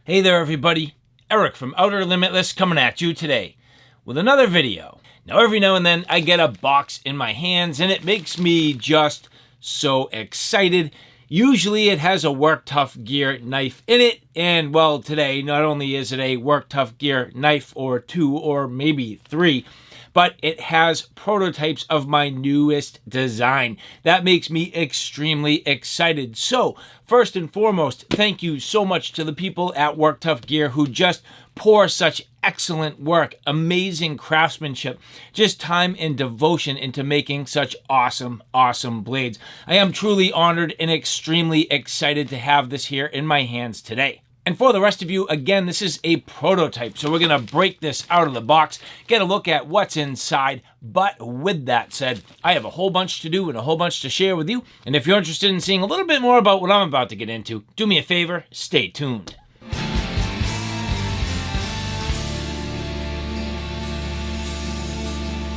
Hey there everybody, Eric from Outer Limitless coming at you today with another video. Now every now and then I get a box in my hands and it makes me just so excited. Usually it has a Work Tuff Gear knife in it, and well, today not only is it a Work Tuff Gear knife or two or maybe three, but it has prototypes of my newest design. That makes me extremely excited. So, first and foremost, thank you so much to the people at Work Tuff Gear who just pour such excellent work, amazing craftsmanship, just time and devotion into making such awesome blades. I am truly honored and extremely excited to have this here in my hands today. And for the rest of you, again, this is a prototype, so we're going to break this out of the box, get a look at what's inside. But with that said, I have a whole bunch to do and a whole bunch to share with you. And if you're interested in seeing a little bit more about what I'm about to get into, do me a favor, stay tuned.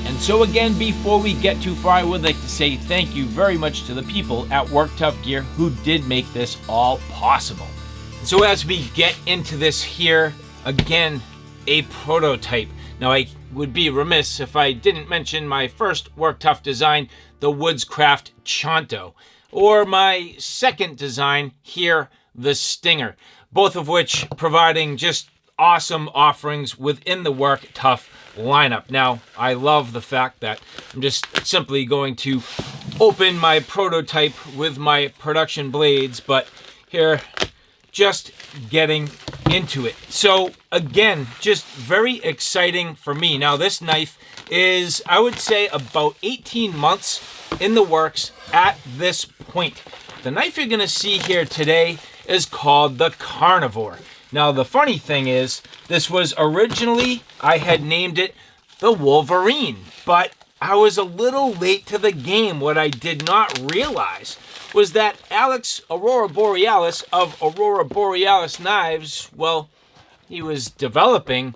And so again, before we get too far, I would like to say thank you very much to the people at Work Tuff Gear who did make this all possible. So as we get into this here, again, a prototype. Now I would be remiss if I didn't mention my first Work Tuff design, the Woodscraft Chonto, or my second design here, the Stinger, both of which providing just awesome offerings within the Work Tuff lineup. Now, I love the fact that I'm just simply going to open my prototype with my production blades, but here, just getting into it. So again, just very exciting for me. Now this knife is, I would say, about 18 months in the works at this point. The knife you're going to see here today is called the Carnivore. Now the funny thing is, this was originally, I had named it the Wolverine, but I was a little late to the game. What I did not realize was that Alex Aurora Borealis of Aurora Borealis Knives, well, he was developing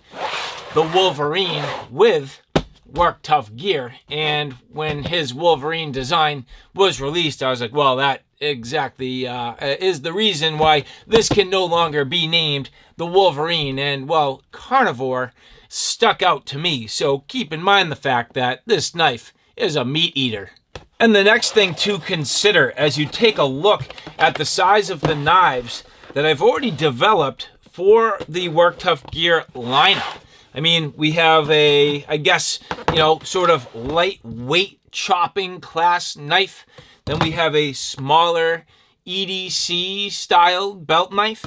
the Wolverine with Work Tuff Gear, and when his Wolverine design was released, I was like, well, that exactly is the reason why this can no longer be named the Wolverine, and well, Carnivore stuck out to me, so keep in mind the fact that this knife is a meat eater. And the next thing to consider as you take a look at the size of the knives that I've already developed for the Work Tuff Gear lineup. I mean, we have a, I guess, sort of lightweight chopping class knife. Then we have a smaller EDC style belt knife.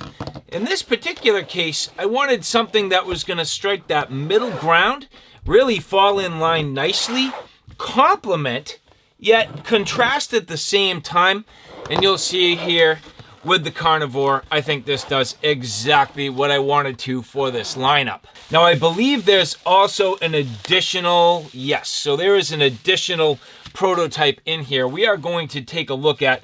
In this particular case, I wanted something that was going to strike that middle ground, really fall in line nicely, complement, yet contrast at the same time. And you'll see here with the Carnivore, I think this does exactly what I wanted to for this lineup. Now I believe there's also an additional, yes, so there is an additional prototype in here we are going to take a look at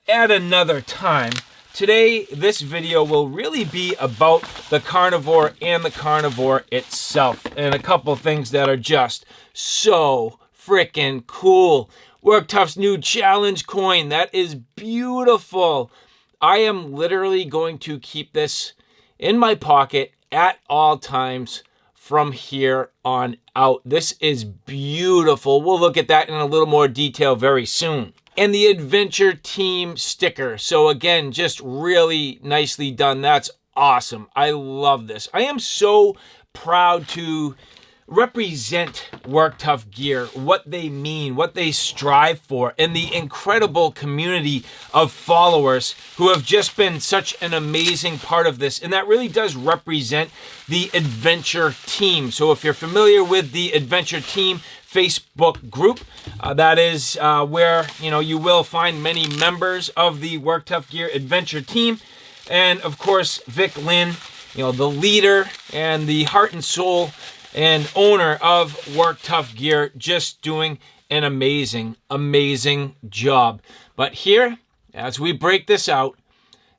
another time. Today, this video will really be about the Carnivore and the Carnivore itself, and a couple things that are just so freaking cool. Work Tuff's new challenge coin, that is beautiful. I am literally going to keep this in my pocket at all times from here on out. This is beautiful. We'll look at that in a little more detail very soon. And the Adventure Team sticker. So again, just really nicely done. That's awesome. I love this. I am so proud to represent Work Tuff Gear, what they mean, what they strive for, and the incredible community of followers who have just been such an amazing part of this. And that really does represent the Adventure Team. So if you're familiar with the Adventure Team Facebook group, that is where you will find many members of the Work Tuff Gear Adventure Team. And of course, Vic Lynn, the leader and the heart and soul and owner of Work Tuff Gear, just doing an amazing job. But here, as we break this out,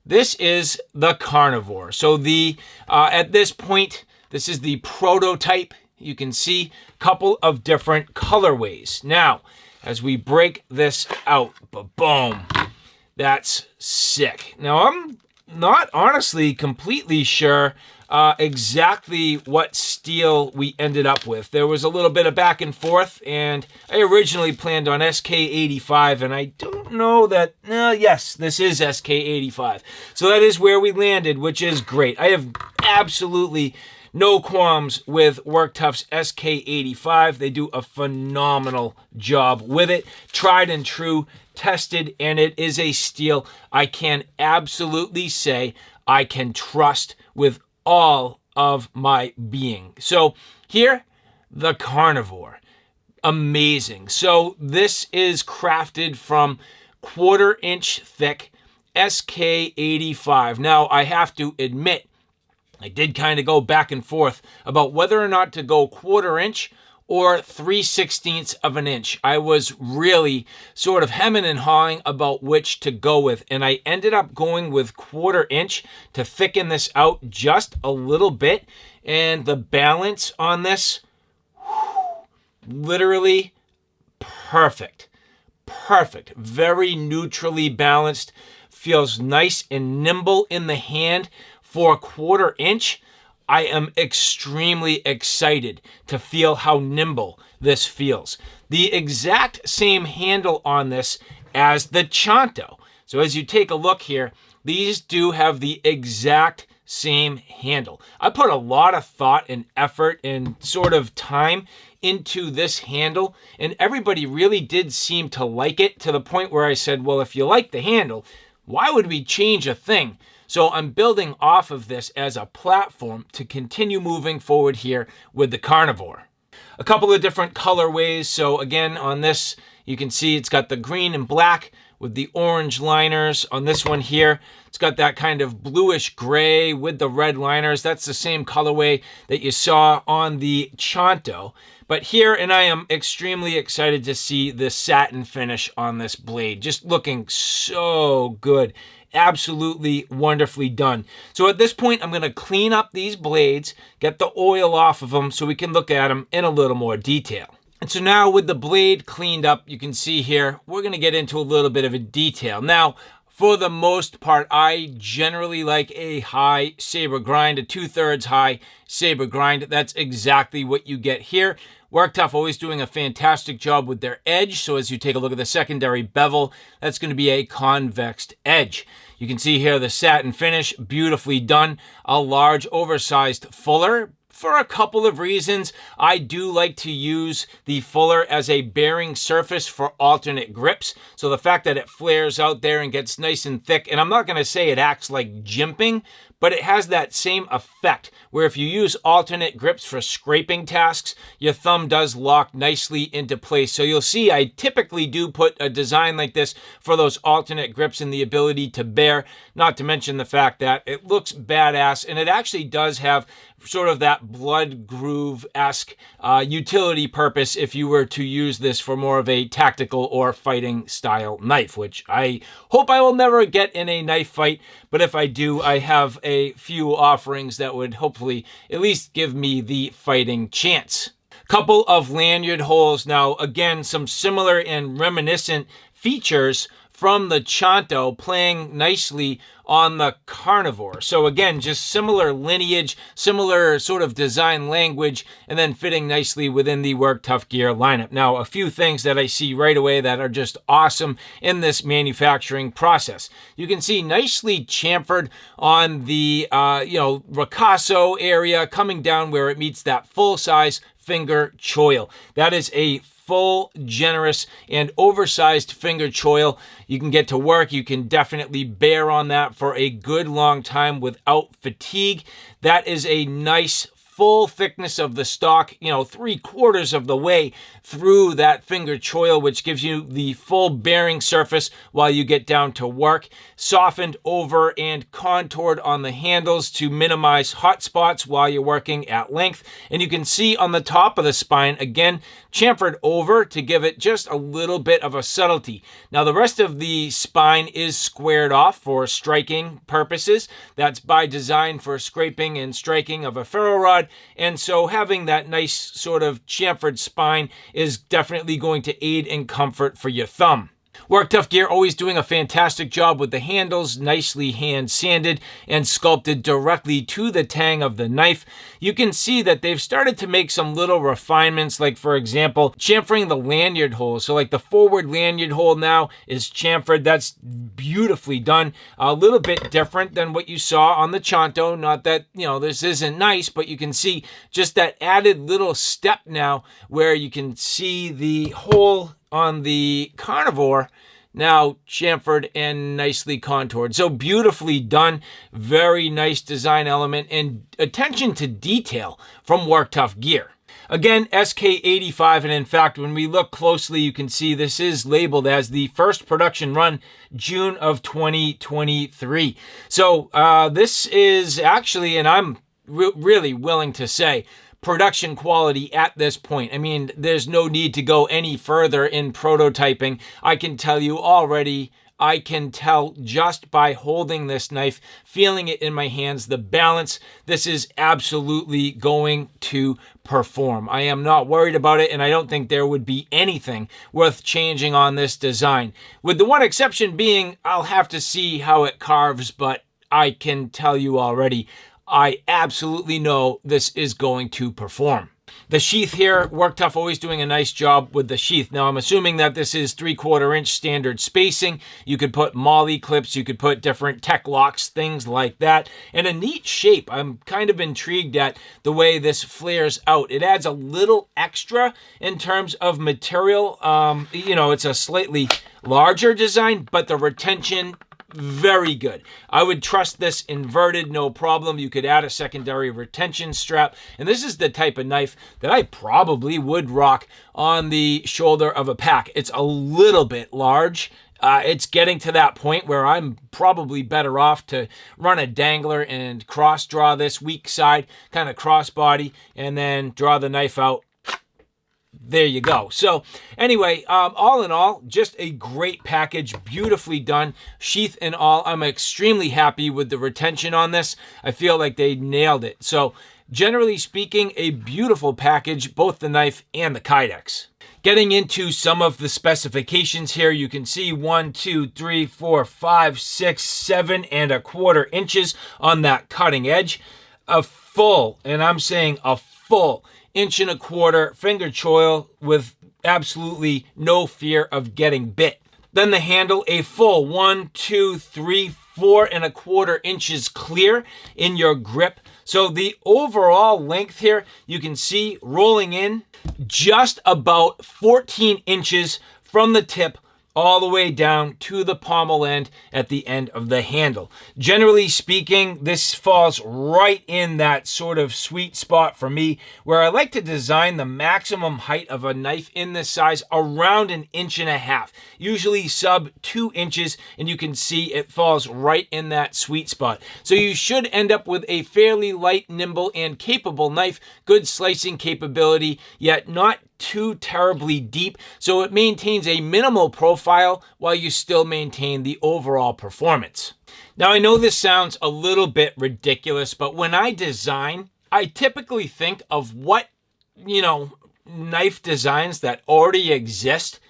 this is the Carnivore. So the at this point, this is the prototype. You can see a couple of different colorways. Now, as we break this out, boom, that's sick. Now I'm not honestly completely sure exactly what steel we ended up with. There was a little bit of back and forth, and I originally planned on SK85, and I don't know that, yes, this is SK85. So that is where we landed, which is great. I have absolutely no qualms with Work Tuff's SK85. They do a phenomenal job with it. Tried and true, tested, and it is a steel I can absolutely say I can trust with all of my being. So here, the Carnivore. Amazing. So this is crafted from 1/4 inch thick SK85. Now, I have to admit, I did kind of go back and forth about whether or not to go 1/4 inch or 3/16 of an inch. I was really sort of hemming and hawing about which to go with, and I ended up going with 1/4 inch to thicken this out just a little bit. And the balance on this, literally perfect. Perfect. Very neutrally balanced. Feels nice and nimble in the hand. For 1/4 inch, I am extremely excited to feel how nimble this feels. The exact same handle on this as the Chanto. So as you take a look here, these do have the exact same handle. I put a lot of thought and effort and sort of time into this handle, and everybody really did seem to like it, to the point where I said, well, if you like the handle, why would we change a thing? So I'm building off of this as a platform to continue moving forward here with the Carnivore. A couple of different colorways. So again, on this, you can see it's got the green and black with the orange liners. On this one here, it's got that kind of bluish gray with the red liners. That's the same colorway that you saw on the Chanto. But here, and I am extremely excited to see the satin finish on this blade. Just looking so good. Absolutely wonderfully done. So at this point, I'm going to clean up these blades, get the oil off of them so we can look at them in a little more detail. And so now with the blade cleaned up, you can see here, we're going to get into a little bit of a detail. Now, for the most part, I generally like a high saber grind, a 2/3 high saber grind. That's exactly what you get here. Work Tuff always doing a fantastic job with their edge. So as you take a look at the secondary bevel, that's going to be a convex edge. You can see here the satin finish, beautifully done. A large oversized fuller. For a couple of reasons, I do like to use the fuller as a bearing surface for alternate grips. So the fact that it flares out there and gets nice and thick, and I'm not going to say it acts like jimping, but it has that same effect where if you use alternate grips for scraping tasks, your thumb does lock nicely into place. So you'll see I typically do put a design like this for those alternate grips and the ability to bear, not to mention the fact that it looks badass, and it actually does have sort of that blood groove-esque utility purpose if you were to use this for more of a tactical or fighting style knife, which I hope I will never get in a knife fight, but if I do, I have a few offerings that would hopefully at least give me the fighting chance. Couple of lanyard holes. Now, again, some similar and reminiscent features from the Chanto playing nicely on the Carnivore. So again, just similar lineage, similar sort of design language, and then fitting nicely within the Work Tuff Gear lineup. Now, a few things that I see right away that are just awesome in this manufacturing process. You can see nicely chamfered on the, ricasso area, coming down where it meets that full-size finger choil. That is a full, generous, and oversized finger choil. You can get to work. You can definitely bear on that for a good long time without fatigue. That is a nice full thickness of the stock, 3/4 of the way through that finger choil, which gives you the full bearing surface while you get down to work. Softened over and contoured on the handles to minimize hot spots while you're working at length. And you can see on the top of the spine, again, chamfered over to give it just a little bit of a subtlety. Now, the rest of the spine is squared off for striking purposes. That's by design for scraping and striking of a ferro rod. And so having that nice sort of chamfered spine is definitely going to aid in comfort for your thumb. Work Tuff Gear always doing a fantastic job with the handles, nicely hand sanded and sculpted directly to the tang of the knife. You can see that they've started to make some little refinements, like for example, chamfering the lanyard hole. So like the forward lanyard hole now is chamfered. That's beautifully done. A little bit different than what you saw on the Chanto. Not that, this isn't nice, but you can see just that added little step now where you can see the hole on the Carnivore now chamfered and nicely contoured. So beautifully done. Very nice design element and attention to detail from Work Tuff Gear. Again, SK85, and in fact, when we look closely, you can see this is labeled as the first production run, June of 2023. So this is actually, and I'm really willing to say, production quality at this point. I mean, there's no need to go any further in prototyping. I can tell you already, I can tell just by holding this knife, feeling it in my hands, the balance, this is absolutely going to perform. I am not worried about it, and I don't think there would be anything worth changing on this design. With the one exception being, I'll have to see how it carves, but I can tell you already, I absolutely know this is going to perform. The sheath here, Work Tuff always doing a nice job with the sheath. Now I'm assuming that this is 3/4 inch standard spacing. You could put molly clips, you could put different tech locks, things like that. And a neat shape. I'm kind of intrigued at the way this flares out. It adds a little extra in terms of material. It's a slightly larger design, but the retention, very good. I would trust this inverted, no problem. You could add a secondary retention strap. And this is the type of knife that I probably would rock on the shoulder of a pack. It's a little bit large. It's getting to that point where I'm probably better off to run a dangler and cross draw this weak side, kind of crossbody, and then draw the knife out. There you go. So anyway, all in all, just a great package, beautifully done, sheath and all. I'm extremely happy with the retention on this. I feel like they nailed it. So generally speaking, a beautiful package, both the knife and the Kydex. Getting into some of the specifications here, you can see 1, 2, 3, 4, 5, 6, 7.25 inches on that cutting edge. A full, and I'm saying a full 1.25 finger choil with absolutely no fear of getting bit. Then the handle, a full 1, 2, 3, 4.25 inches clear in your grip. So the overall length here, you can see rolling in just about 14 inches from the tip all the way down to the pommel end at the end of the handle. Generally speaking, this falls right in that sort of sweet spot for me, where I like to design the maximum height of a knife in this size around 1.5 inches, usually sub 2 inches, and you can see it falls right in that sweet spot. So you should end up with a fairly light, nimble, and capable knife, good slicing capability, yet not too terribly deep, so it maintains a minimal profile while you still maintain the overall performance. Now, I know this sounds a little bit ridiculous, but when I design, I typically think of what, knife designs that already exist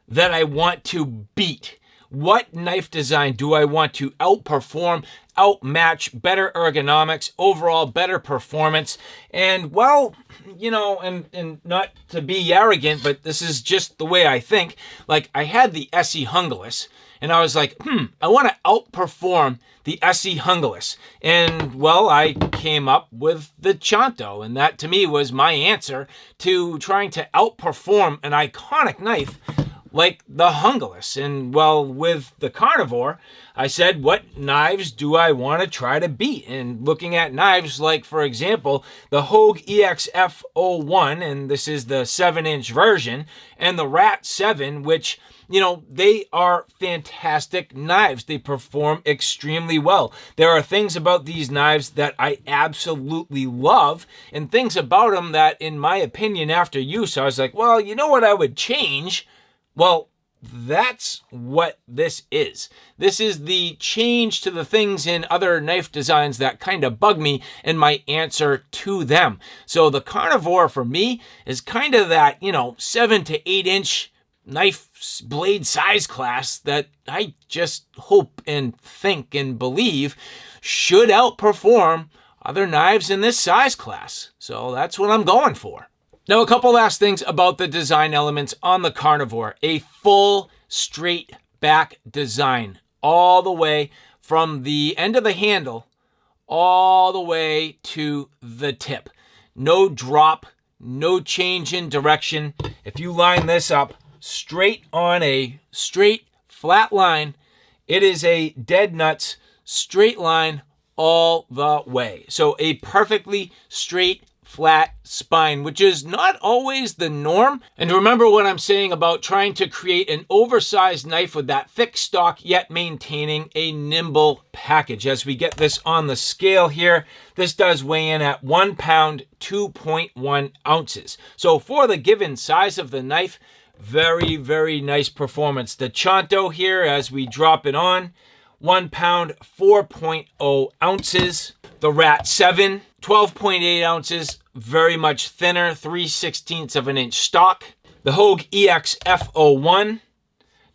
that I want to beat. What knife design do I want to outperform, outmatch, better ergonomics, overall better performance? And well, and not to be arrogant, but this is just the way I think. Like, I had the SE Hungalis, and I was like, I want to outperform the SE Hungalis. And well, I came up with the Chanto, and that to me was my answer to trying to outperform an iconic knife like the Hungalis. And well, with the Carnivore, I said, what knives do I want to try to beat? And looking at knives like, for example, the Hogue EXF01, and this is the 7-inch version, and the Rat 7, which, they are fantastic knives. They perform extremely well. There are things about these knives that I absolutely love, and things about them that, in my opinion, after use, I was like, well, you know what I would change? Well, that's what this is. This is the change to the things in other knife designs that kind of bug me and my answer to them. So the Carnivore for me is kind of that, 7 to 8 inch knife blade size class that I just hope and think and believe should outperform other knives in this size class. So that's what I'm going for. Now, a couple last things about the design elements on the Carnivore. A full straight back design all the way from the end of the handle all the way to the tip. No drop, no change in direction. If you line this up straight on a straight flat line, it is a dead nuts straight line all the way. So a perfectly straight flat spine, which is not always the norm. And remember what I'm saying about trying to create an oversized knife with that thick stock, yet maintaining a nimble package. As we get this on the scale here, this does weigh in at 1 pound, 2.1 ounces. So for the given size of the knife, very, very nice performance. The Chanto here, as we drop it on, 1 pound, 4.0 ounces. The Rat 7, 12.8 ounces, very much thinner, 3/16 of an inch stock. The Hogue EX F01,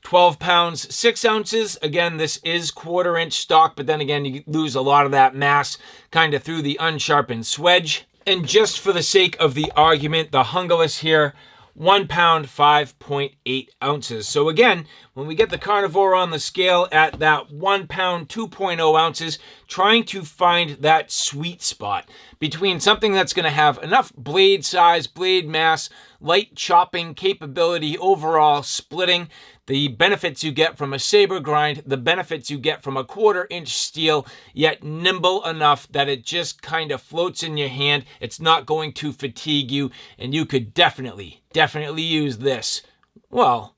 12 pounds, 6 ounces. Again, this is 1/4 inch stock, but then again, you lose a lot of that mass kind of through the unsharpened swedge. And just for the sake of the argument, the Hungerless here, 1 pound, 5.8 ounces. So again, when we get the Carnivore on the scale at that 1 pound, 2.0 ounces, trying to find that sweet spot between something that's going to have enough blade size, blade mass, light chopping capability, overall splitting, the benefits you get from a saber grind, the benefits you get from a 1/4 inch steel, yet nimble enough that it just kind of floats in your hand. It's not going to fatigue you, and you could definitely use this, well,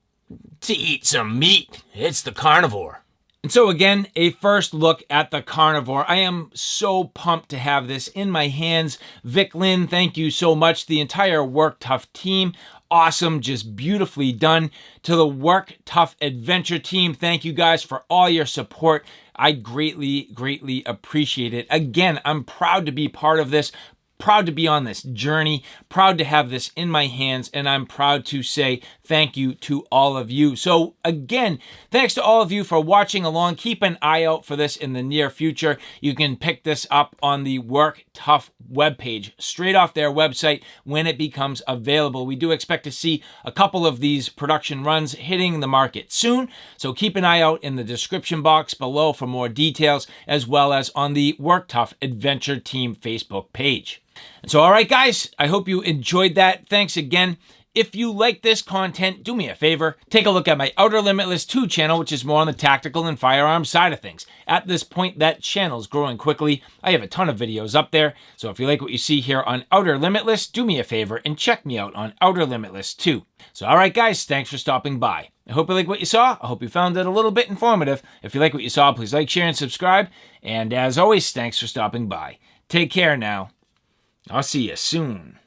to eat some meat. It's the Carnivore. And so again, a first look at the Carnivore. I am so pumped to have this in my hands. Vic Lynn, thank you so much. The entire Work Tuff team, awesome, just beautifully done. To the Work Tuff Adventure team, thank you guys for all your support. I greatly appreciate it. Again, I'm proud to be part of this, proud to be on this journey, proud to have this in my hands, and I'm proud to say thank you to all of you. So again, thanks to all of you for watching along. Keep an eye out for this in the near future. You can pick this up on the Work Tuff webpage, straight off their website when it becomes available. We do expect to see a couple of these production runs hitting the market soon, so keep an eye out in the description box below for more details, as well as on the Work Tuff Adventure Team Facebook page. And so, all right, guys, I hope you enjoyed that. Thanks again. If you like this content, do me a favor, take a look at my Outer Limitless 2 channel, which is more on the tactical and firearm side of things. At this point, that channel's growing quickly. I have a ton of videos up there, so if you like what you see here on Outer Limitless, do me a favor and check me out on Outer Limitless 2. So, all right, guys, thanks for stopping by. I hope you like what you saw. I hope you found it a little bit informative. If you like what you saw, please like, share, and subscribe. And as always, thanks for stopping by. Take care now. I'll see you soon.